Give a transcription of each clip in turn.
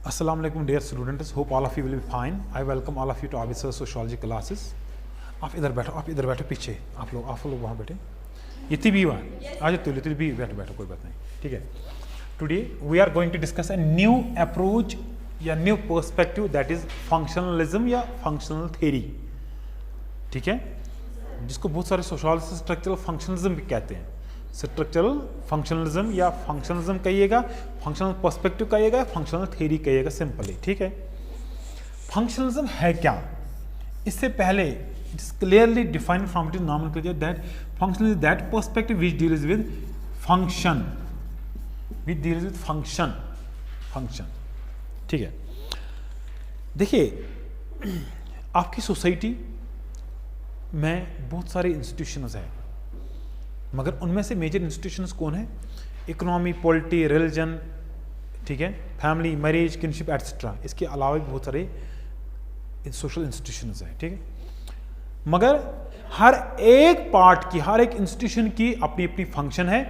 Assalamu alaikum dear students, hope all of you will be fine. I welcome all of you to Abhisar Sociology classes. आप इधर बैठो पीछे आप लोग वहाँ बैठे इतनी भी वहाँ आ जाते हो इतनी भी बैठो कोई बात नहीं ठीक है. Today we are going to discuss a new approach या new perspective that is functionalism या फंक्शनल थ्योरी. ठीक है, जिसको बहुत सारे सोशोलॉजिस्ट स्ट्रक्चरल फंक्शनलिज्म भी कहते हैं. स्ट्रक्चरल फंक्शनलिज्म या फंक्शनलिज्म कहिएगा, फंक्शनल पर्सपेक्टिव कहिएगा, फंक्शनल थ्योरी कहिएगा सिंपली. ठीक है, फंक्शनलिज्म है क्या? इससे पहले it is clearly defined from its nomenclature that function is that perspective which deals with function, function. ठीक है, देखिए आपकी सोसाइटी में बहुत सारे इंस्टीट्यूशंस हैं, मगर उनमें से मेजर इंस्टीट्यूशंस कौन है? इकोनॉमी, पॉलिटी, रिलीजन, ठीक है, फैमिली, मैरिज, किनशिप एटसेट्रा. इसके अलावा भी बहुत सारे सोशल इंस्टीट्यूशंस हैं. ठीक है, मगर हर एक पार्ट की, हर एक इंस्टीट्यूशन की अपनी अपनी फंक्शन है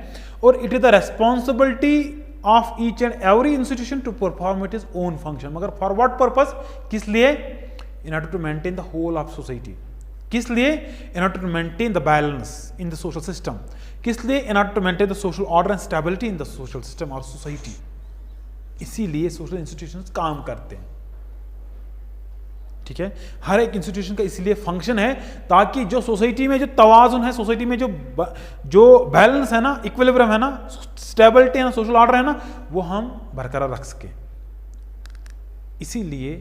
और it is the responsibility of each and every institution to perform it is own function. मगर फॉर व्हाट पर्पस? किस लिए? In order to maintain the whole of society. किस लिए? In order to maintain the balance in the social system. किस लिए? In order to maintain the social order and stability in the social system और society. इसीलिए social institutions काम करते हैं. ठीक है, हर एक इंस्टीट्यूशन का इसलिए फंक्शन है ताकि जो सोसाइटी में जो तवाजुन है, सोसाइटी में जो बैलेंस है ना, इक्विलिब्रियम है ना, स्टेबिलिटी है ना, सोशल ऑर्डर है ना, वो हम बरकरार रख सके. इसीलिए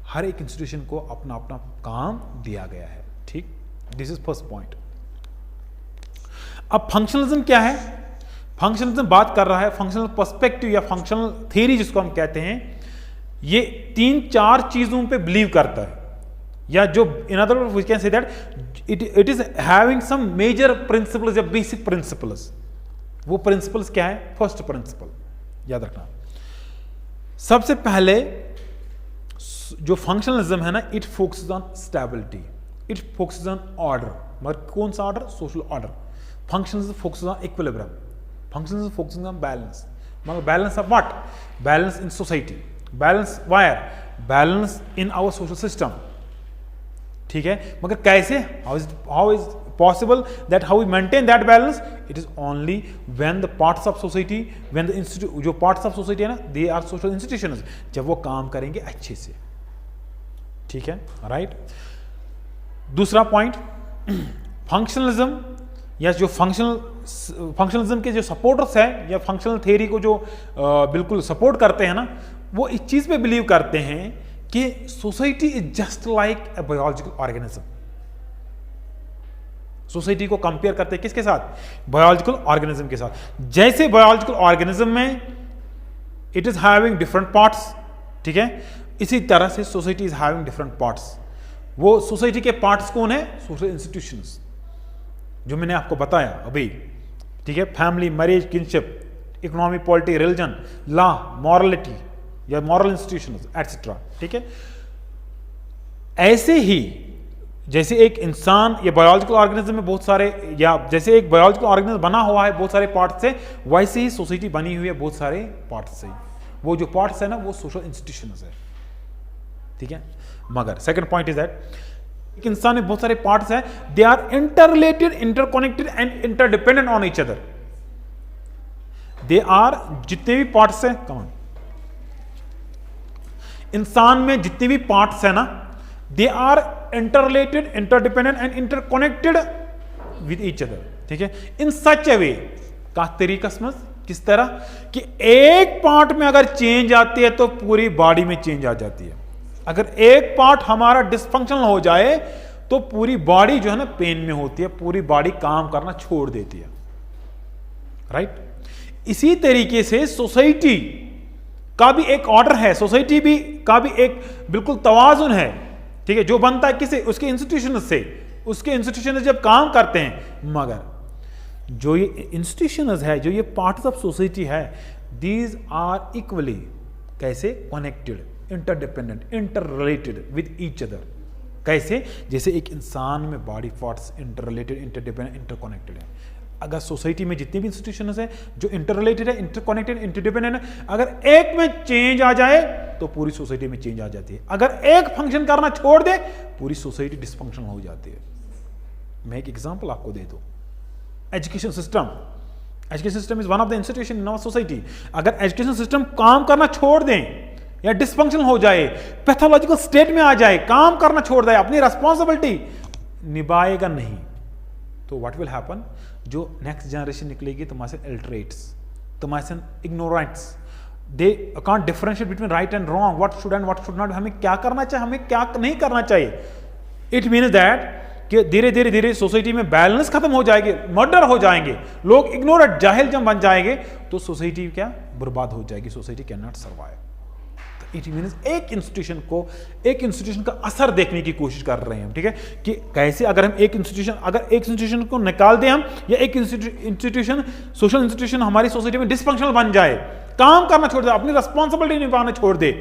हर एक इंस्टीट्यूशन को अपना अपना काम दिया गया है. ठीक, दिस इज फर्स्ट पॉइंट. अब फंक्शनलिज्म क्या है? फंक्शनलिज्म बात कर रहा है फंक्शनल पर्सपेक्टिव या फंक्शनल थ्योरी जिसको हम कहते हैं. ये 3-4 चीजों पे बिलीव करता है, या जो in other words we can say that it is having some major principles या बेसिक प्रिंसिपल्स. वो प्रिंसिपल्स क्या है? फर्स्ट प्रिंसिपल याद रखना. सबसे पहले जो फंक्शनलिज्म है ना, it focuses on stability, it focuses on order. मगर कौन सा order? Social order. Functionalism focuses on equilibrium, functionalism focuses on balance. मगर balance of what? Balance in society. Balance where? Balance in our social system. ठीक है, मगर कैसे? How is possible that how we maintain that balance? It is only when the parts of society, when the institute, जो parts of society है ना, they are social institutions, जब वो काम करेंगे अच्छे से. ठीक है, राइट. दूसरा पॉइंट, फंक्शनलिज्म या जो फंक्शनलिज्म के जो सपोर्टर्स हैं या फंक्शनल थ्योरी को जो बिल्कुल सपोर्ट करते हैं ना, वो इस चीज पे बिलीव करते हैं कि society is just like a biological organism. Society को कंपेयर करते हैं किसके साथ? बायोलॉजिकल ऑर्गेनिज्म के साथ. जैसे बायोलॉजिकल ऑर्गेनिज्म में it is having different parts, ठीक है, इसी तरह से society is having different parts. वो सोसाइटी के पार्ट्स कौन है? सोशल इंस्टीट्यूशंस, जो मैंने आपको बताया अभी. ठीक है, family, marriage, kinship, economy, polity, religion, law, morality या मॉरल इंस्टीट्यूशंस एटसेट्रा. ठीक है, ऐसे ही जैसे एक इंसान या बायोलॉजिकल ऑर्गेनिज्म में बहुत सारे, या जैसे एक बायोलॉजिकल ऑर्गेनिज्म बना हुआ है बहुत सारे पार्ट से, वैसे ही सोसाइटी बनी हुई है बहुत सारे पार्ट से. वो जो पार्ट्स है ना, वो सोशल इंस्टीट्यूशंस है. ठीक है, मगर सेकंड पॉइंट इज दैट एक इंसान में बहुत सारे पार्ट्स हैं, they are interrelated, interconnected and interdependent on each other. They are, जितने भी पार्ट्स हैं, कम ऑन, इंसान में जितने भी पार्ट्स हैं ना, they are interrelated, interdependent and interconnected with each other. ठीक है, इन सच ए वे, का तरीका समझ, किस तरह कि एक पार्ट में अगर चेंज आती है तो पूरी बॉडी में चेंज आ जाती है. अगर एक पार्ट हमारा डिसफंक्शनल हो जाए तो पूरी बॉडी जो है ना पेन में होती है, पूरी बॉडी काम करना छोड़ देती है. राइट. इसी तरीके से सोसाइटी का भी एक ऑर्डर है, सोसाइटी भी का भी एक बिल्कुल तवाजुन है. ठीक है, जो बनता है किसे? उसके इंस्टीट्यूशन से. उसके इंस्टीट्यूशन जब काम करते हैं, मगर जो ये इंस्टीट्यूशंस है, जो ये पार्ट्स ऑफ सोसाइटी है, दीज आर इक्वली कैसे? Connected, interdependent, interrelated with each other. कैसे? जैसे एक इंसान में body parts interrelated, interdependent, interconnected है. अगर सोसाइटी में जितनी भी इंस्टीट्यूशंस है जो इंटर रिलेटेड है, इंटरकनेक्टेड, इंटरडिपेंडेंट है, अगर एक में चेंज आ जाए तो पूरी सोसाइटी में चेंज आ जाती है। अगर एक फंक्शन करना छोड़ दे पूरी सोसाइटी डिसफंक्शनल हो जाती है। मैं एक एग्जांपल आपको दे दूं, education system. Education system is one of the institution in our society. अगर एजुकेशन सिस्टम काम करना छोड़ दें या डिसफंक्शनल हो जाए, पैथोलॉजिकल स्टेट में आ जाए, काम करना छोड़ दे, अपनी रिस्पॉन्सिबिलिटी निभाएगा नहीं, तो व्हाट विल हैपन, जो नेक्स्ट जनरेशन निकलेगी तुम्हारे से इलिटरेट्स, तुम्हारे से ignorants, they can't differentiate between right and wrong, what should and what should not, हमें क्या करना चाहिए, हमें क्या नहीं करना चाहिए। इट मीन्स दैट कि धीरे धीरे धीरे सोसाइटी में बैलेंस खत्म हो जाएगी, मर्डर हो जाएंगे, लोग इग्नोरेंट जाहिल जब बन जाएंगे तो सोसाइटी क्या बर्बाद हो जाएगी, society can not survive. It means एक इंस्टीट्यूशन का असर देखने की कोशिश कर रहे हैं, ठीक है, कि कैसे अगर एक इंस्टीट्यूशन को निकाल दें हम, या एक इंस्टीट्यूशन सोशल इंस्टीट्यूशन हमारी सोसाइटी में डिसफंक्शनल बन जाए, काम करना छोड़ दे, अपनी रिस्पॉन्सिबिलिटी निभाना छोड़ दे,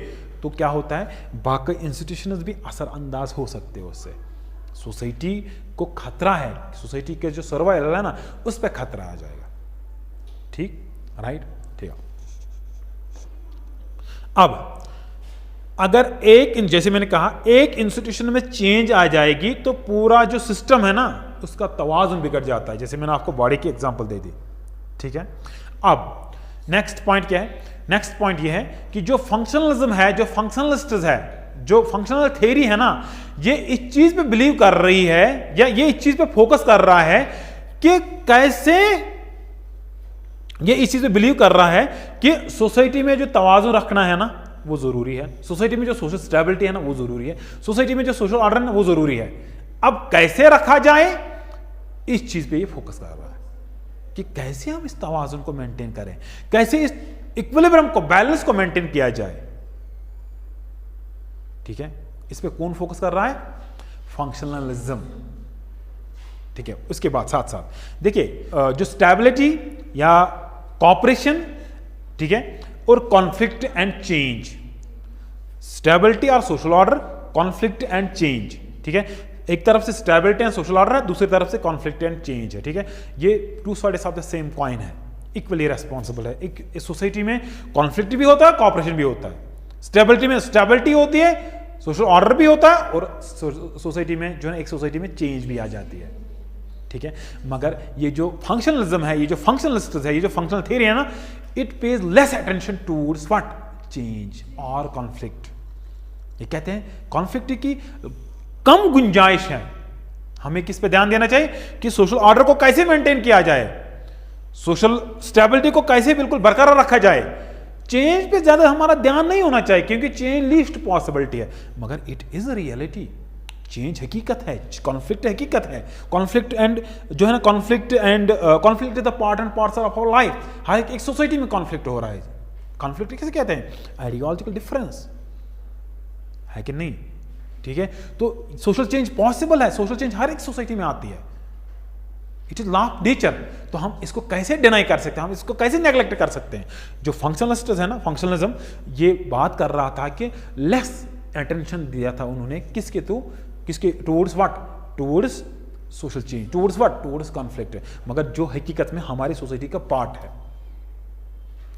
तो क्या होता है, बाकी इंस्टीट्यूशंस भी असरअंदाज हो सकते हैं उससे। सोसाइटी को खतरा है, सोसाइटी के जो सर्वाइवल है ना उस पर खतरा आ जाएगा। ठीक, राइट, ठीक है। अब अगर जैसे मैंने कहा एक इंस्टीट्यूशन में चेंज आ जाएगी तो पूरा जो सिस्टम है ना उसका तवाज़ुन बिगड़ जाता है, जैसे मैंने आपको बॉडी की एग्जांपल दे दी, ठीक है। अब नेक्स्ट पॉइंट क्या है, नेक्स्ट पॉइंट ये है कि जो फंक्शनलिज्म है, जो फंक्शनलिस्ट है, जो फंक्शनल थ्योरी है ना, ये इस चीज पे बिलीव कर रही है या ये इस चीज पे फोकस कर रहा है कि कैसे, ये इस चीज पे बिलीव कर रहा है कि सोसाइटी में जो तवाज़ुन रखना है ना वो जरूरी है, सोसाइटी में जो सोशल स्टेबिलिटी है ना वो जरूरी है, सोसाइटी में जो सोशल ऑर्डर है ना वो जरूरी है। अब कैसे रखा जाए इस चीज पे ये फोकस कर रहा है कि कैसे हम इस तवाज़ुन को मेंटेन करें, कैसे इस इक्विलिब्रियम को, बैलेंस को मेंटेन किया जाए, ठीक है। इस पे कौन फोकस कर रहा है, फंक्शनलिज्म, ठीक है। उसके बाद साथ साथ देखिए जो स्टेबिलिटी या कॉपरेशन, ठीक है, और कॉन्फ्लिक्ट एंड चेंज, स्टेबिलिटी और social order, conflict and change, ठीक है। एक तरफ से स्टेबिलिटी एंड सोशल ऑर्डर है, दूसरी तरफ से कॉन्फ्लिक्ट एंड चेंज है, ठीक है। ये to sides of the same coin है, इक्वली रेस्पॉन्सिबल है। एक सोसाइटी में कॉन्फ्लिक्ट भी होता है, कॉपरेशन भी होता है। स्टेबिलिटी में स्टेबिलिटी होती है, सोशल ऑर्डर भी होता है, और सोसाइटी में जो है एक सोसाइटी में चेंज भी आ जाती है, ठीक है। मगर ये जो फंक्शनलिज्म है, ये जो फंक्शनलिस्ट है, ये जो फंक्शनल थ्योरी है ना, it pays less attention towards what, change और कॉन्फ्लिक्ट। ये कहते हैं कॉन्फ्लिक्ट की कम गुंजाइश है। हमें किस पे ध्यान देना चाहिए कि सोशल ऑर्डर को कैसे मेंटेन किया जाए, सोशल स्टेबिलिटी को कैसे बिल्कुल बरकरार रखा जाए, चेंज पे ज्यादा हमारा ध्यान नहीं होना चाहिए क्योंकि चेंज लीस्ट पॉसिबिलिटी है, मगर it is a reality. Change हकीकत है, कॉन्फ्लिक्ट हकीकत है। कॉन्फ्लिक्ट एंड जो है ना, conflict is the part and parcel of our life. हर एक सोसाइटी में कॉन्फ्लिक्ट हो रहा है। कॉन्फ्लिक्ट किसे कहते हैं, आइडियोलॉजिकल डिफरेंस है कि नहीं, ठीक है। तो सोशल चेंज पॉसिबल है, सोशल चेंज हर एक सोसाइटी में आती है, it is law of nature. तो हम इसको कैसे डिनाई कर सकते हैं, हम इसको कैसे नेग्लेक्ट कर सकते हैं। जो फंक्शनलिस्ट है ना, फंक्शनलिज्म ये बात कर रहा था कि लेस अटेंशन दिया था उन्होंने किसके towards what, towards social change, towards what, towards conflict, मगर जो हकीकत में हमारी सोसाइटी का पार्ट है।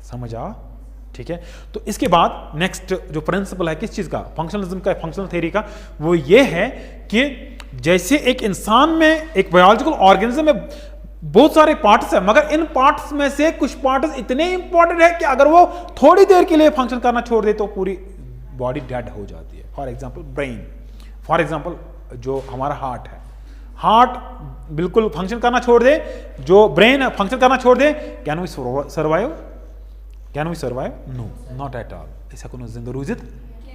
समझ आ, ठीक है। तो इसके बाद नेक्स्ट जो प्रिंसिपल है किस चीज का, फंक्शनलिज्म का, फंक्शनल थ्योरी का, वो ये है कि जैसे एक इंसान में, एक बायोलॉजिकल ऑर्गेनिज्म में बहुत सारे पार्ट्स हैं, मगर इन पार्ट्स में से कुछ पार्ट्स इतने इंपॉर्टेंट है कि अगर वो थोड़ी देर के लिए फंक्शन करना छोड़ दे तो पूरी बॉडी डेड हो जाती है। For example brain, for example जो हमारा हार्ट है, हार्ट बिल्कुल फंक्शन करना छोड़ दे, जो ब्रेन फंक्शन करना छोड़ दे, can we survive, can we survive, no, not at all. ऐसा कोनो जिंदा रूजित।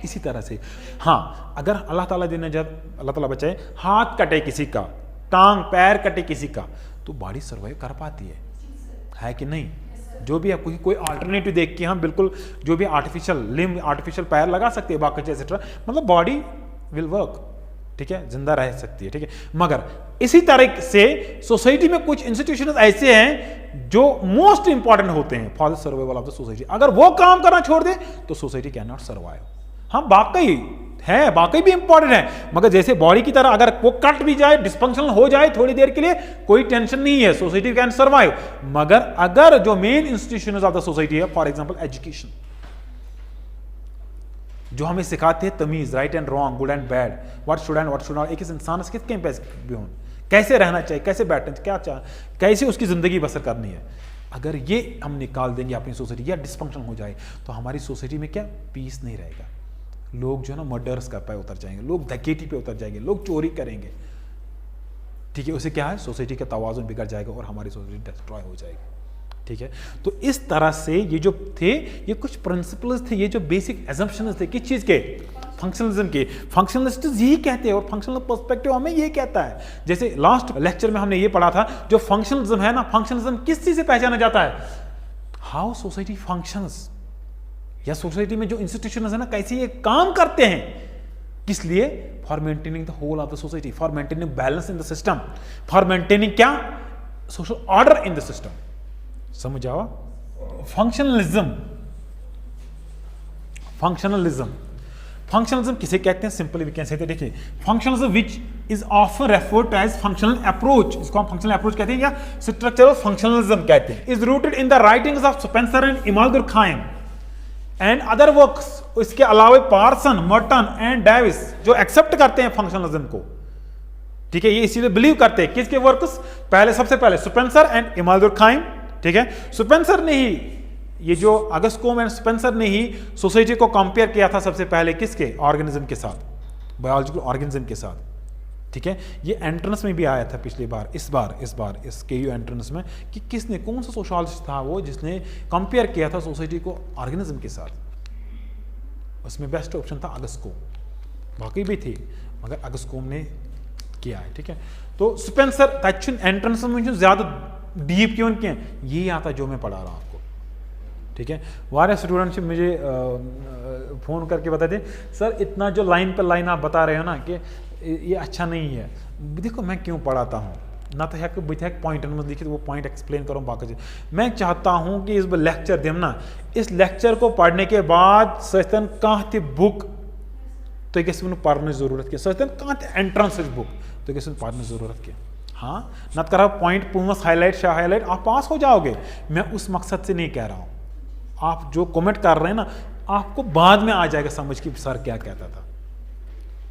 इसी तरह से हाँ, अगर अल्लाह ताला दिन जब अल्लाह ताला बचाए हाथ कटे किसी का, टांग पैर कटे किसी का, तो बॉडी सर्वाइव कर पाती है कि नहीं। जो भी है कोई अल्टरनेटिव देख के हम बिल्कुल जो भी आर्टिफिशियल लिम्ब, आर्टिफिशियल पैर लगा सकते हैं, बाकी एक्सेट्रा, मतलब बॉडी विल वर्क, ठीक है, जिंदा रह सकती है, ठीक है। मगर इसी तरह से सोसाइटी में कुछ इंस्टीट्यूशन ऐसे हैं जो मोस्ट इंपॉर्टेंट होते हैं for the survival of the society. अगर वो काम करना छोड़ दे तो सोसाइटी कैन नॉट सर्वाइव। हाँ वाकई है, वाकई भी इंपॉर्टेंट है, मगर जैसे बॉडी की तरह अगर वो कट भी जाए, डिस्फंक्शनल हो जाए थोड़ी देर के लिए, कोई टेंशन नहीं है, सोसाइटी कैन सर्वाइव। मगर अगर जो main institution of the society है, फॉर एग्जांपल एजुकेशन, जो हमें सिखाते हैं तमीज, right and wrong, good and bad, what should and what should not, एक इंसान से कितने पैसे कैसे रहना चाहिए, कैसे बैठना चाहिए, क्या कैसे उसकी जिंदगी बसर करनी है, अगर ये हम निकाल देंगे अपनी सोसाइटी या डिस्फंक्शन हो जाए तो हमारी सोसाइटी में क्या पीस नहीं रहेगा। लोग जो है ना मर्डर्स कर पे उतर जाएंगे, लोग डकैती पे उतर जाएंगे, लोग चोरी करेंगे, ठीक है, उससे क्या है सोसाइटी का तवाज़ुन बिगड़ जाएगा और हमारी सोसाइटी डिस्ट्रॉय हो जाएगी। ठीक है, तो इस तरह से ये जो थे ये कुछ प्रिंसिपल्स थे, ये जो बेसिक एजम्पशंस थे किस चीज के, फंक्शनलिज्म के। फंक्शनलिस्ट यही कहते हैं और फंक्शनल पर्सपेक्टिव हमें ये कहता है। जैसे लास्ट लेक्चर में हमने ये पढ़ा था, जो फंक्शनलिज्म है ना, फंक्शनलिज्म किस चीज से पहचाना जाता है, हाउ सोसाइटी फंक्शंस, या सोसाइटी में जो इंस्टीट्यूशन है ना कैसे ये काम करते हैं, किस लिए, for maintaining the whole of the society, for maintaining balance in the system, for maintaining क्या, social order in the system. समझ आओ, फंक्शनलिज्म, फंक्शनलिज्म, फंक्शनलिज्म किसे कहते हैं, सिंपली वी कैन से, देखिए functionalism which is often referred to as functional approach, इसको हम functional approach कहते हैं या स्ट्रक्चरल फंक्शनलिज्म कहते हैं, is rooted in the writings of Spencer and Emile Durkheim and other works. इसके अलावा पार्सन, मर्टन एंड डेविस जो एक्सेप्ट करते हैं फंक्शनलिज्म को, ठीक है, ये इसी बिलीव करते हैं, किसके वर्क्स, पहले सबसे पहले स्पेंसर एंड इमाम दुर्खाइम, ठीक है, स्पेंसर ने ही, ये जो अगस्कोम एंड स्पेंसर ने ही सोसाइटी को कंपेयर किया था सबसे पहले किसके, ऑर्गेनिज्म के साथ, बायोलॉजिकल ऑर्गेनिज्म के साथ, ठीक है। ये एंट्रेंस में भी आया था पिछली बार, इस बार इस केयू एंट्रेंस में, कि किसने, कौन सा सोशोलॉजिस्ट था वो जिसने कंपेयर किया था सोसाइटी को ऑर्गेनिज्म के साथ। उसमें बेस्ट ऑप्शन था अगस्कोम, बाकी भी थी मगर अगस्कोम ने किया है, ठीक है। तो स्पेंसर एंट्रेंस में ज्यादा डीप क्यों किए, ये आता जो मैं पढ़ा रहा हूँ आपको, ठीक है। वारे स्टूडेंट्स मुझे फोन करके बताते सर इतना जो लाइन पर लाइन आप बता रहे हो ना कि ये अच्छा नहीं है, देखो मैं क्यों पढ़ाता हूँ ना, तो है बुथ पॉइंट लिखित वो पॉइंट एक्सप्लेन करूँ बाकी। मैं चाहता हूँ कि इस लेक्चर देम ना, इस लेक्चर को पढ़ने के बाद सचन कहाँ थी बुक तो किसी पढ़ने जरूरत की, सचन कहाँ थे एंट्रेंस बुक तो किसी पढ़ने जरूरत की, हाँ न करा पॉइंट पूमस हाईलाइट हाईलाइट आप पास हो जाओगे। मैं उस मकसद से नहीं कह रहा हूँ, आप जो कमेंट कर रहे हैं ना आपको बाद में आ जाएगा समझ कि सर क्या कहता था।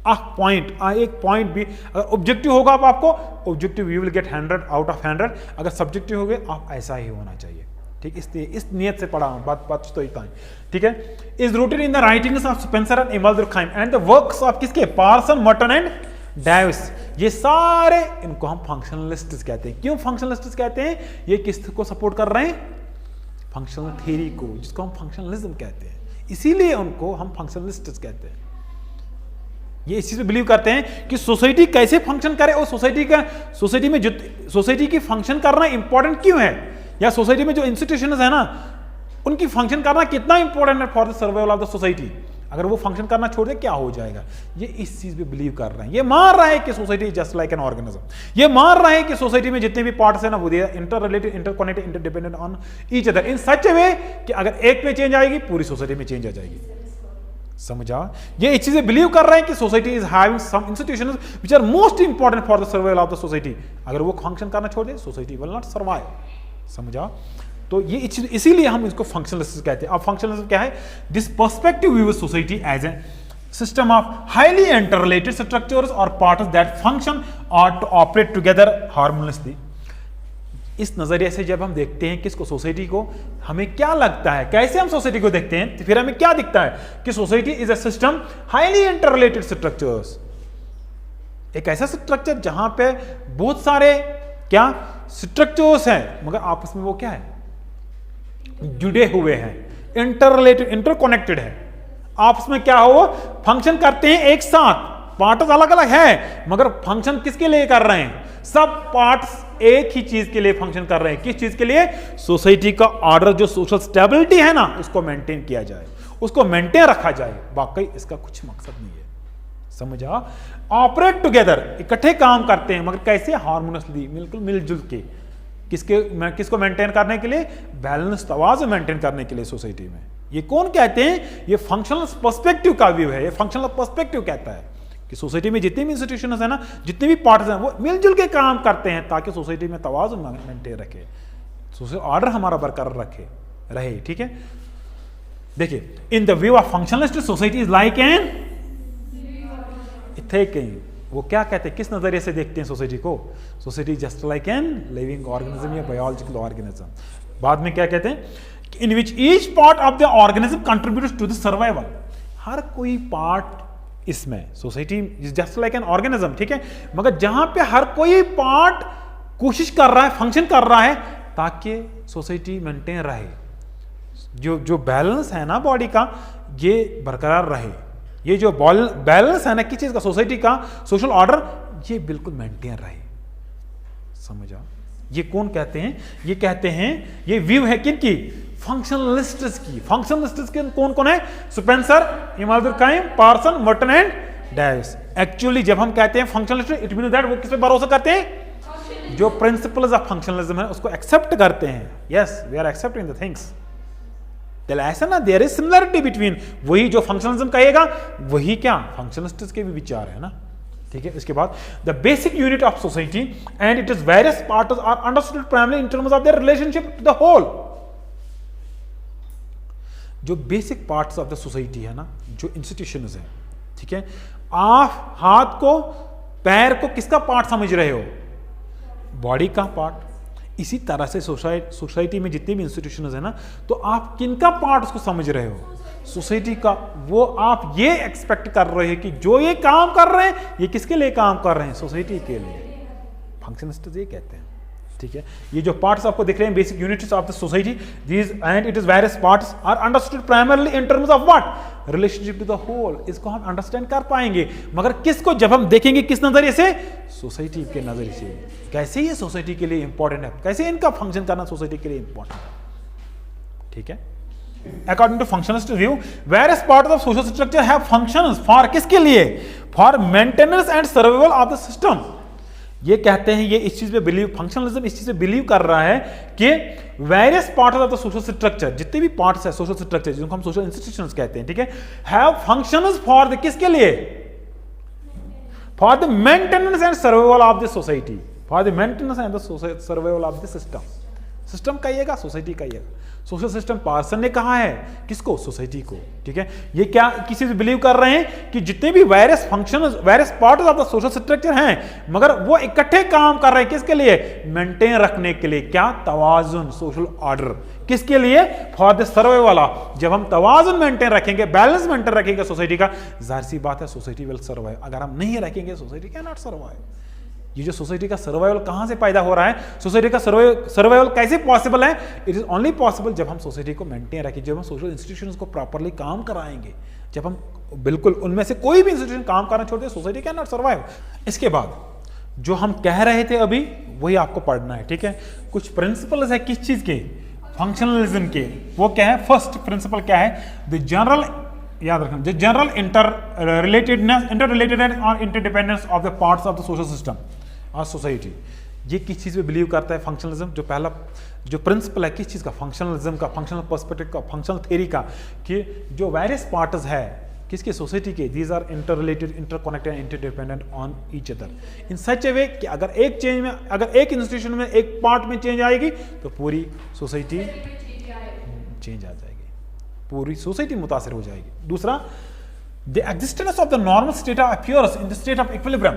एक पॉइंट भी अगर ऑब्जेक्टिव होगा आपको objective you will get 100 out of 100, अगर सब्जेक्टिव हो गए आप ऐसा ही होना चाहिए, ठीक। इसलिए इस नियत से पढ़ा हूं, बात तो इतना ही, ठीक है। Is rooted in the writings of Spencer and Emile Durkheim and the works of किसके, पार्सन, मर्टन एंड डेविस। ये सारे इनको हम फंक्शनलिस्ट्स कहते हैं। क्यों फंक्शनलिस्ट्स कहते हैं, ये किस को सपोर्ट कर रहे हैं, फंक्शनल थ्योरी को, जिसको हम फंक्शनलिज्म कहते हैं, इसीलिए उनको हम फंक्शनलिस्ट्स कहते हैं। ये इस चीज में बिलीव करते हैं कि सोसाइटी कैसे फंक्शन करे और सोसाइटी में जो सोसाइटी की फंक्शन करना इंपॉर्टेंट क्यों है, या सोसाइटी में जो इंस्टीट्यूशंस है ना उनकी फंक्शन करना कितना इंपॉर्टेंट है for the survival of the society. अगर वो फंक्शन करना छोड़ दे क्या हो जाएगा, ये इस चीज पे बिलीव कर रहे हैं। ये मान रहा है कि society is just like an organism, ये मान रहा है कि सोसाइटी में जितने भी पार्ट्स है ना वो interrelated, interconnected, interdependent on each other in such a way कि अगर एक में चेंज आएगी पूरी सोसाइटी में चेंज आ जाएगी। समझा, ये इस चीजें बिलीव कर रहे हैं कि society is having some institutions which are most important for the survival of the society. अगर वो फंक्शन करना छोड़ दे सोसाइटी विल नॉट सर्वाइव। समझा, तो ये इसीलिए हम इसको फंक्शनलिज्म कहते हैं। अब फंक्शनलिज्म क्या है, this perspective views society as a system of highly interrelated structures or parts that function or to operate together harmoniously। इस नजरिए से जब हम देखते हैं किसको, सोसाइटी को, हमें क्या लगता है, कैसे हम सोसाइटी को देखते हैं, तो फिर हमें क्या दिखता है कि society is a system highly interrelated structures, एक ऐसा स्ट्रक्चर जहां पे बहुत सारे क्या स्ट्रक्चर्स हैं मगर आपस में वो क्या है, जुड़े हुए हैं, इंटररिलेटेड, इंटरकनेक्टेड है, आपस में क्या हो, फंक्शन करते हैं एक साथ। पार्ट्स अलग अलग है मगर फंक्शन किसके लिए कर रहे हैं, सब पार्ट्स एक ही चीज के लिए फंक्शन कर रहे हैं। किस चीज के लिए, सोसाइटी का ऑर्डर, जो सोशल स्टेबिलिटी है ना उसको मेंटेन किया जाए, उसको मेंटेन रखा जाए, बाकी इसका कुछ मकसद नहीं है। समझा, ऑपरेट टुगेदर, इकट्ठे काम करते हैं मगर कैसे, हार्मोनियसली, बिल्कुल मिलजुल के, किसको मेंटेन करने के लिए, बैलेंस, तवाज़ुन मेंटेन करने के लिए सोसाइटी में। ये कौन कहते हैं? ये फंक्शनल पर्सपेक्टिव का व्यू है। ये फंक्शनल पर्सपेक्टिव कहता है कि सोसाइटी में जितने भी इंस्टीट्यूशन है ना, जितने भी पार्ट्स हैं, वो मिलजुल के काम करते हैं ताकि सोसाइटी में तवाज़ुन मेंटेन रखे, सोशल ऑर्डर हमारा बरकरार रहे। ठीक है, देखिए, in the view of functionalist society is like an इथेकिंग। वो क्या कहते हैं, किस नजरिए से देखते हैं सोसाइटी को? Society just like an living organism या बायोलॉजिकल ऑर्गेनिज्म। बाद में क्या कहते हैं? In which each part of the organism contributes to the survival. हर कोई पार्ट इसमें, society is just like an organism, ठीक है, मगर जहां पे हर कोई पार्ट कोशिश कर रहा है, फंक्शन कर रहा है ताकि सोसाइटी मेंटेन रहे, जो बैलेंस है ना बॉडी का, ये बरकरार रहे। ये जो बैलेंस है ना किस चीज का? सोसाइटी का, सोशल ऑर्डर, ये बिल्कुल मेंटेन रहे। समझ आओ? ये कौन कहते हैं? ये कहते हैं, ये व्यू है किनकी? फंक्शनलिस्ट्स की। फंक्शनलिस्ट्स के कौन कौन है? स्पेंसर, इमाम दुर्कheim, पार्सन, मर्टन एंड डैविस। एक्चुअली जब हम कहते हैं फंक्शनलिस्ट, इट मीन दैट वो किस पे भरोसा करते हैं? जो प्रिंसिपल्स ऑफ फंक्शनलिज्म है उसको एक्सेप्ट करते हैं। Yes, we are accepting the things. ऐसा ना, देयर इज सिमिलरिटी बिटवीन, वही जो फंक्शनलिज्म कहेगा वही क्या फंक्शनलिस्ट्स के भी विचार है ना। ठीक है, इसके बाद the basic unit of society and it is various parts are understood primary in terms of their relationship to the whole. जो basic parts of the society है ना, जो इंस्टीट्यूशंस है, ठीक है, आप हाथ को, पैर को किसका पार्ट समझ रहे हो? बॉडी का पार्ट। इसी तरह से सोसाइटी में जितने भी इंस्टीट्यूशंस है ना, तो आप किनका पार्ट उसको समझ रहे हो? सोसाइटी का। वो आप ये एक्सपेक्ट कर रहे हैं कि जो ये काम कर रहे हैं, ये किसके लिए काम कर रहे हैं? सोसाइटी के लिए। फंक्शनिस्ट ये कहते हैं। ठीक है, ये जो पार्ट्स आपको दिख रहे हैं, basic units of the society, these and it is various parts are understood primarily in terms of what? Relationship to the whole. इसको हम अंडरस्टैंड कर पाएंगे, मगर किसको? जब हम देखेंगे किस नजरिए से? सोसाइटी के नजरिए से। कैसे ये सोसाइटी के लिए इंपॉर्टेंट है, कैसे इनका फंक्शन करना सोसाइटी के लिए इंपॉर्टेंट है। ठीक है, according to functionist view, various parts of social structure have functions for किसके लिए? For maintenance and survival of the system. ये कहते हैं, ये इस चीज पे बिलीव, फंक्शनलिज्म इस चीज पे बिलीव कर रहा है कि various parts of the social structure, जितने भी पार्ट्स है सोशल स्ट्रक्चर, जिनको हम सोशल इंस्टीट्यूशंस कहते हैं, ठीक है, हैव फंक्शंस फॉर द किसके लिए? For the maintenance and survival of the society, for the maintenance and the survival of the system. System कहिएगा, सोसाइटी कहिएगा। सोशल सिस्टम पार्सन ने कहा है, किसको? सोसाइटी को। ठीक है, ये क्या किसी से बिलीव कर रहे हैं कि जितने भी various function, various parts of the social structure हैं, मगर वो इकट्ठे काम कर रहे हैं किसके लिए? मेंटेन रखने के लिए। क्या? तवाजुन, सोशल ऑर्डर। किसके लिए? For the survival. जब हम तवाजुन मेंटेन रखेंगे, बैलेंस मेंटेन रखेंगे सोसाइटी का, जाहिर सी बात है सोसाइटी विल सर्वाइव। अगर हम नहीं रखेंगे, सोसाइटी कैन नॉट सर्वाइव। ये जो सोसाइटी का सर्वाइवल कहां से पैदा हो रहा है? सोसाइटी का सर्वाइवल कैसे पॉसिबल है? इट इज ओनली पॉसिबल जब हम सोसाइटी को मेंटेन रखें, जब हम सोशल इंस्टीट्यूशंस को प्रॉपर्ली काम कराएंगे, जब हम बिल्कुल उनमें से कोई भी इंस्टीट्यूशन काम करना छोड़ दे, सोसाइटी कैन नॉट सर्वाइव। इसके बाद जो हम कह रहे थे अभी, वही आपको पढ़ना है। ठीक है, कुछ प्रिंसिपल्स है किस चीज के? फंक्शनलिज्म के। वो क्या है? फर्स्ट प्रिंसिपल क्या है? द जनरल, याद रखना, द जनरल इंटररिलेटेडनेस और interdependence of the parts of the social system और सोसाइटी। ये किस चीज पे बिलीव करता है फंक्शनलिज्म? जो पहला जो प्रिंसिपल है किस चीज का? फंक्शनलिज्म का, फंक्शनल पर्सपेक्टिव का, फंक्शनल थ्योरी का, कि जो वेरियस पार्ट्स है किसके? सोसाइटी के, these are interrelated, interconnected and interdependent on each other in such a way कि अगर एक चेंज में, अगर एक इंस्टीट्यूशन में एक पार्ट में चेंज आएगी तो पूरी सोसाइटी चेंज आ जाएगी, पूरी सोसाइटी मुतासिर हो जाएगी। दूसरा, the existence of the normal state of affairs in the state of equilibrium.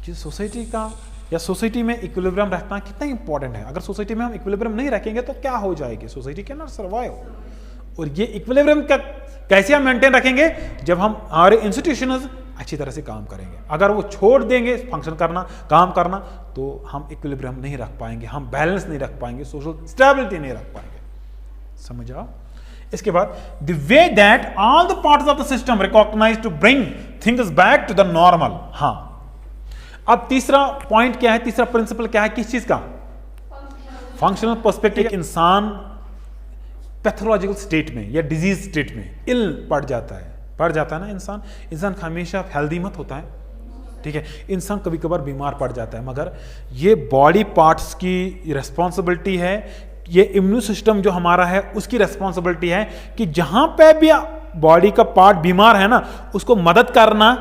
कि सोसाइटी का या सोसाइटी में इक्विलिब्रियम रखना कितना इंपॉर्टेंट है। अगर सोसाइटी में हम इक्विलिब्रियम नहीं रखेंगे तो क्या हो जाएगी? Society can not survive. और ये इक्विलिब्रियम का कैसे हम मेंटेन रखेंगे? जब हम हमारे इंस्टीट्यूशंस अच्छी तरह से काम करेंगे। अगर वो छोड़ देंगे फंक्शन करना, काम करना, तो हम इक्विलिब्रियम नहीं रख पाएंगे, हम बैलेंस नहीं रख पाएंगे, सोशल स्टेबिलिटी नहीं रख पाएंगे। समझ आओ? इसके बाद, the way that all the parts of the system recognise to bring things back to the normal. हाँ, अब तीसरा पॉइंट क्या है? तीसरा प्रिंसिपल क्या है? किस चीज का? Functional perspective. इंसान पैथोलॉजिकल स्टेट में या डिजीज स्टेट में इल पड़ जाता है ना। इंसान हमेशा हेल्दी मत होता है। ठीक है, इंसान कभी कभार बीमार पड़ जाता है, मगर ये बॉडी पार्ट्स की रिस्पॉन्सिबिलिटी है ये इम्यून सिस्टम जो हमारा है उसकी रेस्पॉन्सिबिलिटी है कि जहां पे भी बॉडी का पार्ट बीमार है ना, उसको मदद करना,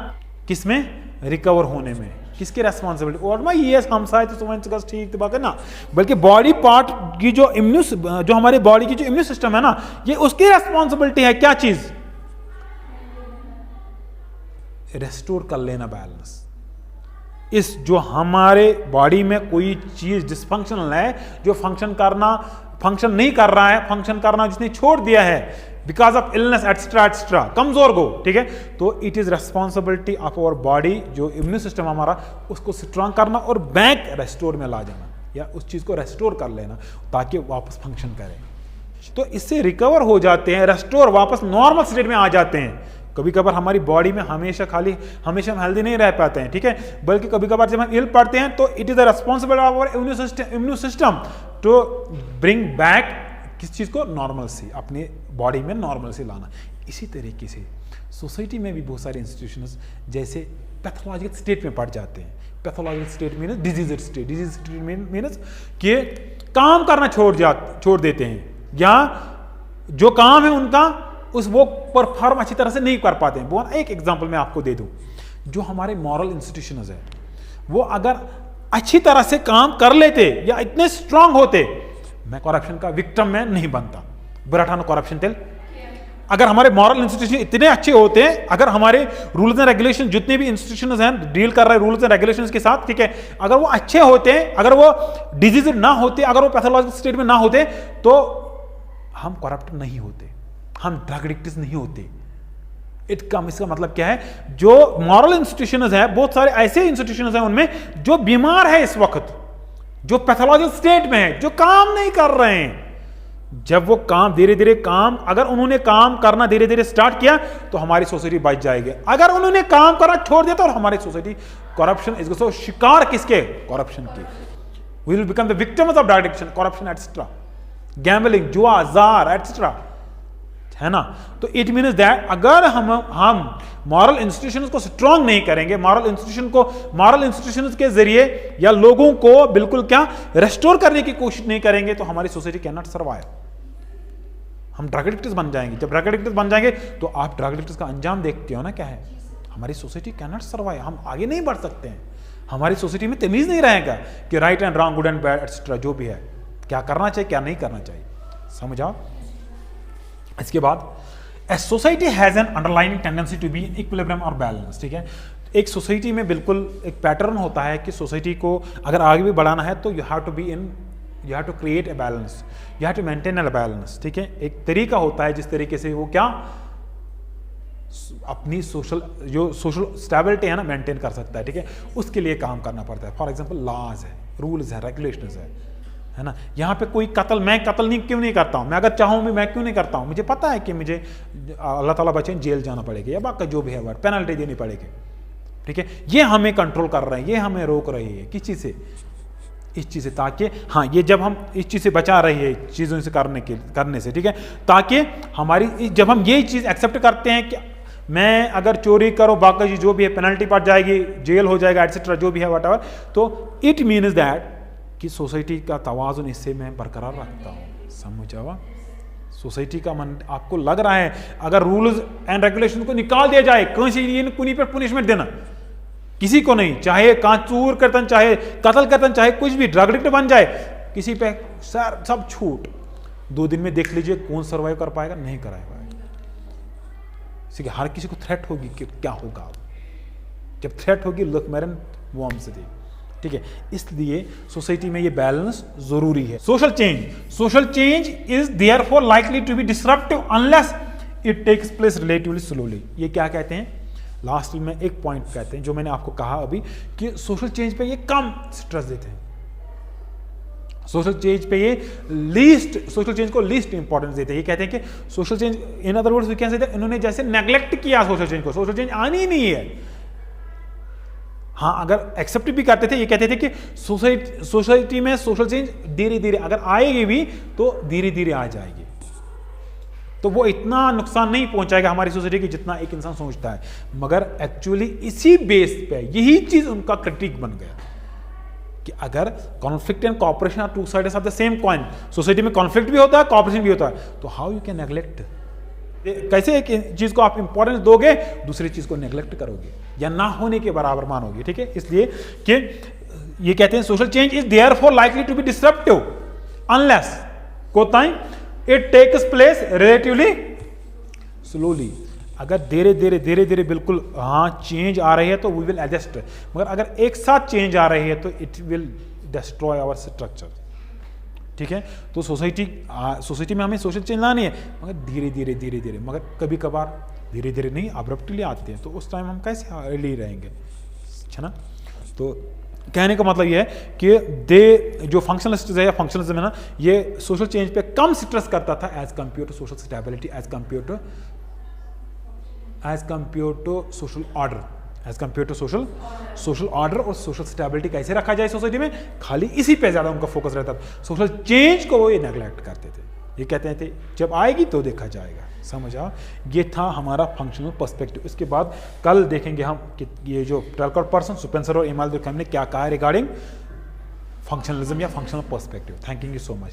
किसमें, रिकवर होने में। किसकी रेस्पॉन्सिबिलिटी, और मैं ये हम तो ठीक बात है ना, बल्कि बॉडी पार्ट की जो जो हमारी बॉडी की जो इम्यून सिस्टम है ना, ये उसकी रेस्पॉन्सिबिलिटी है, क्या चीज, रेस्टोर कर लेना बैलेंस। इस जो हमारे बॉडी में कोई चीज डिसफंक्शनल है, जो फंक्शन नहीं कर रहा है, फंक्शन करना जिसने छोड़ दिया है बिकॉज ऑफ इलनेस एटसेट्रा, कमजोर गो, ठीक है, तो it is responsibility of our body, जो इम्यून सिस्टम हमारा, उसको स्ट्रांग करना और बैक रेस्टोर में ला जाना, या उस चीज को रेस्टोर कर लेना ताकि वापस फंक्शन करे। तो इससे रिकवर हो जाते हैं, रेस्टोर, वापस नॉर्मल स्टेट में आ जाते हैं। कभी कभार हमारी बॉडी में हमेशा हम हेल्दी नहीं रह पाते हैं, ठीक है, बल्कि कभी कभार जब हम इल पड़ते हैं तो it is the responsibility of our immune system to bring back किस चीज को, नॉर्मल सी, अपनी बॉडी में नॉर्मल सी लाना। इसी तरीके से सोसाइटी में भी बहुत सारे इंस्टीट्यूशंस जैसे पैथोलॉजिकल स्टेट में पड़ जाते हैं। Pathological state means disease state means कि काम करना छोड़ देते हैं, या जो काम है उनका वो परफॉर्म अच्छी तरह से नहीं कर पाते हैं। वो एक एग्जांपल मैं आपको दे दूं, जो हमारे मॉरल इंस्टीट्यूशंस है, वो अगर अच्छी तरह से काम कर लेते या इतने स्ट्रांग होते, मैं करप्शन का विक्टिम में नहीं बनता। बुराठानो करप्शन टेल, अगर हमारे मॉरल इंस्टीट्यूशन इतने अच्छे होते हैं, अगर हमारे रूल्स एंड रेगुलेशन, जितने भी इंस्टीट्यूशंस हैं डील कर रहे हैं रूल्स एंड रेगुलेशंस के साथ, ठीक है, अगर वो अच्छे होते हैं, अगर वो डिजीज ना होते, अगर वो पैथोलॉजिकल स्टेट में ना होते, तो हम करप्ट नहीं होते, हम ड्रग एडिक्ट्स नहीं होते। इसका मतलब क्या है, जो मॉरल इंस्टीट्यूशंस है, बहुत सारे ऐसे इंस्टीट्यूशंस हैं उनमें जो बीमार है इस वक्त, जो पैथोलॉजिकल स्टेट में है, जो काम नहीं कर रहे हैं। जब वो काम धीरे धीरे अगर उन्होंने काम करना धीरे धीरे स्टार्ट किया तो हमारी सोसाइटी बच जाएगी। अगर उन्होंने काम करना छोड़ दिया तो हमारी सोसाइटी करप्शन, इसको शिकार किसके, करप्शन की, we will become the victims of drug addiction, corruption etcetera, gambling, जुआ, जार एटसेट्रा, है ना। तो इट मीन्स दैट अगर हम मॉरल इंस्टीट्यूशंस को स्ट्रांग नहीं करेंगे, मॉरल इंस्टीट्यूशंस के जरिए या लोगों को बिल्कुल क्या रेस्टोर करने की कोशिश नहीं करेंगे, तो हमारी सोसाइटी कैन नॉट सर्वाइव। हम ड्रग एडिक्ट्स बन जाएंगे। जब ड्रग एडिक्ट्स बन जाएंगे तो आप ड्रग एडिक्ट्स का अंजाम देखते हो ना, क्या है, हमारी सोसाइटी कैन नॉट सर्वाइव। हम आगे नहीं बढ़ सकते हैं, हमारी सोसाइटी में तमीज नहीं रहेगा कि right and wrong, good and bad etcetera, जो भी है, क्या करना चाहिए क्या नहीं करना चाहिए। समझ आओ। इसके बाद a society has an underlining tendency to be in equilibrium और बैलेंस, ठीक है। एक सोसाइटी में बिल्कुल एक पैटर्न होता है कि सोसाइटी को अगर आगे भी बढ़ाना है तो you have to create a balance, you have to maintain a balance, ठीक है। एक तरीका होता है जिस तरीके से वो क्या अपनी सोशल स्टेबिलिटी है ना मेंटेन कर सकता है, ठीक है, उसके लिए काम करना पड़ता है। फॉर एग्जांपल लॉज है, रूल्स है, रेगुलेशंस है ना। यहाँ पे कोई मैं कत्ल क्यों नहीं करता हूँ, मैं अगर चाहूँ मैं क्यों नहीं करता हूँ, मुझे पता है कि मुझे अल्लाह ताला बचे जेल जाना पड़ेगा या बाकी जो भी है वर्ड पेनल्टी देनी पड़ेगी, ठीक है। ये हमें कंट्रोल कर रहे हैं, ये हमें रोक रही है किस चीज़ से, इस चीज़ से, ताकि हाँ ये जब हम इस चीज़ से बचा रही है चीज़ों से करने से, ठीक है, ताकि हमारी जब हम ये चीज़ एक्सेप्ट करते हैं कि मैं अगर चोरी करो बाकी जो भी है पेनल्टी पड़ जाएगी, जेल हो जाएगा एटसेट्रा, जो भी है व्हाटएवर, तो इट मीन्स दैट कि सोसाइटी का तवाज़ुन इससे मैं बरकरार रखता हूँ। समझा। सोसाइटी का मन आपको लग रहा है अगर रूल्स एंड रेगुलेशन को निकाल दिया जाए, कुनी पर पुनिशमेंट देना किसी को नहीं, चाहे कांचूर करतन, चाहे कत्ल करतन, चाहे कुछ भी ड्रग एडिक्ट बन जाए, किसी पे सर सब छूट, 2 दिन में देख लीजिए कौन सर्वाइव कर पाएगा, नहीं कर पाएगा। हर किसी को थ्रेट होगी कि क्या होगा, जब थ्रेट होगी लुक मैरन वॉर्म से, ठीक है। इसलिए सोसाइटी में ये बैलेंस जरूरी है। Social change is therefore likely to be disruptive unless it takes place relatively slowly. ये क्या कहते हैं, लास्ट में एक पॉइंट कहते हैं जो मैंने आपको कहा अभी कि सोशल चेंज पे ये कम स्ट्रेस देते हैं, सोशल चेंज को लीस्ट इंपॉर्टेंस देते हैं। ये कहते हैं कि social change, in other words we can say that इन्होंने जैसे नेग्लेक्ट किया सोशल चेंज को, सोशल चेंज आनी ही नहीं है। हाँ अगर एक्सेप्ट भी करते थे, ये कहते थे कि सोसाइटी में सोशल चेंज धीरे धीरे अगर आएगी भी तो धीरे धीरे आ जाएगी, तो वो इतना नुकसान नहीं पहुंचाएगा हमारी सोसाइटी की जितना एक इंसान सोचता है। मगर एक्चुअली इसी बेस पे यही चीज उनका क्रिटिक बन गया कि अगर conflict and cooperation are two sides of the same coin, society में कॉन्फ्लिक्ट भी होता है, कॉपरेशन भी होता है, तो हाउ यू कैन नेग्लेक्ट, कैसे एक चीज को आप इंपॉर्टेंस दोगे, दूसरी चीज को नेग्लेक्ट करोगे या ना होने के बराबर मानोगे, ठीक है। इसलिए कि ये कहते हैं social change is therefore likely to be disruptive unless कोताई it takes place relatively slowly. अगर धीरे धीरे बिल्कुल हाँ चेंज आ रही है तो वी विल एडजस्ट, मगर अगर एक साथ चेंज आ रही है तो it will destroy our structure, ठीक है। तो सोसाइटी में हमें सोशल चेंज लानी है, मगर धीरे धीरे, मगर कभी कभार धीरे धीरे नहीं अब्रप्टली आते हैं, तो उस टाइम हम कैसे अर्ली रहेंगे, है ना। तो कहने का मतलब ये है कि जो फंक्शनलिस्ट है या फंक्शनलिज्म है ना, ये सोशल चेंज पे कम स्ट्रेस करता था as compare to social stability, as compare to social order, as compare to social order और सोशल स्टेबिलिटी कैसे रखा जाए सोसाइटी में, खाली इसी पे ज्यादा उनका फोकस रहता था। सोशल चेंज को वो ये नेग्लेक्ट करते थे, ये कहते थे जब आएगी तो देखा जाएगा, समझ आओ। ये था हमारा फंक्शनल पर्सपेक्टिव। इसके बाद कल देखेंगे हम कि ये जो ट्रैलकॉट पर्सन, स्पेंसर और इमानुएल ने क्या कहा रिगार्डिंग फंक्शनलिज्म या functional perspective. Thank you so much.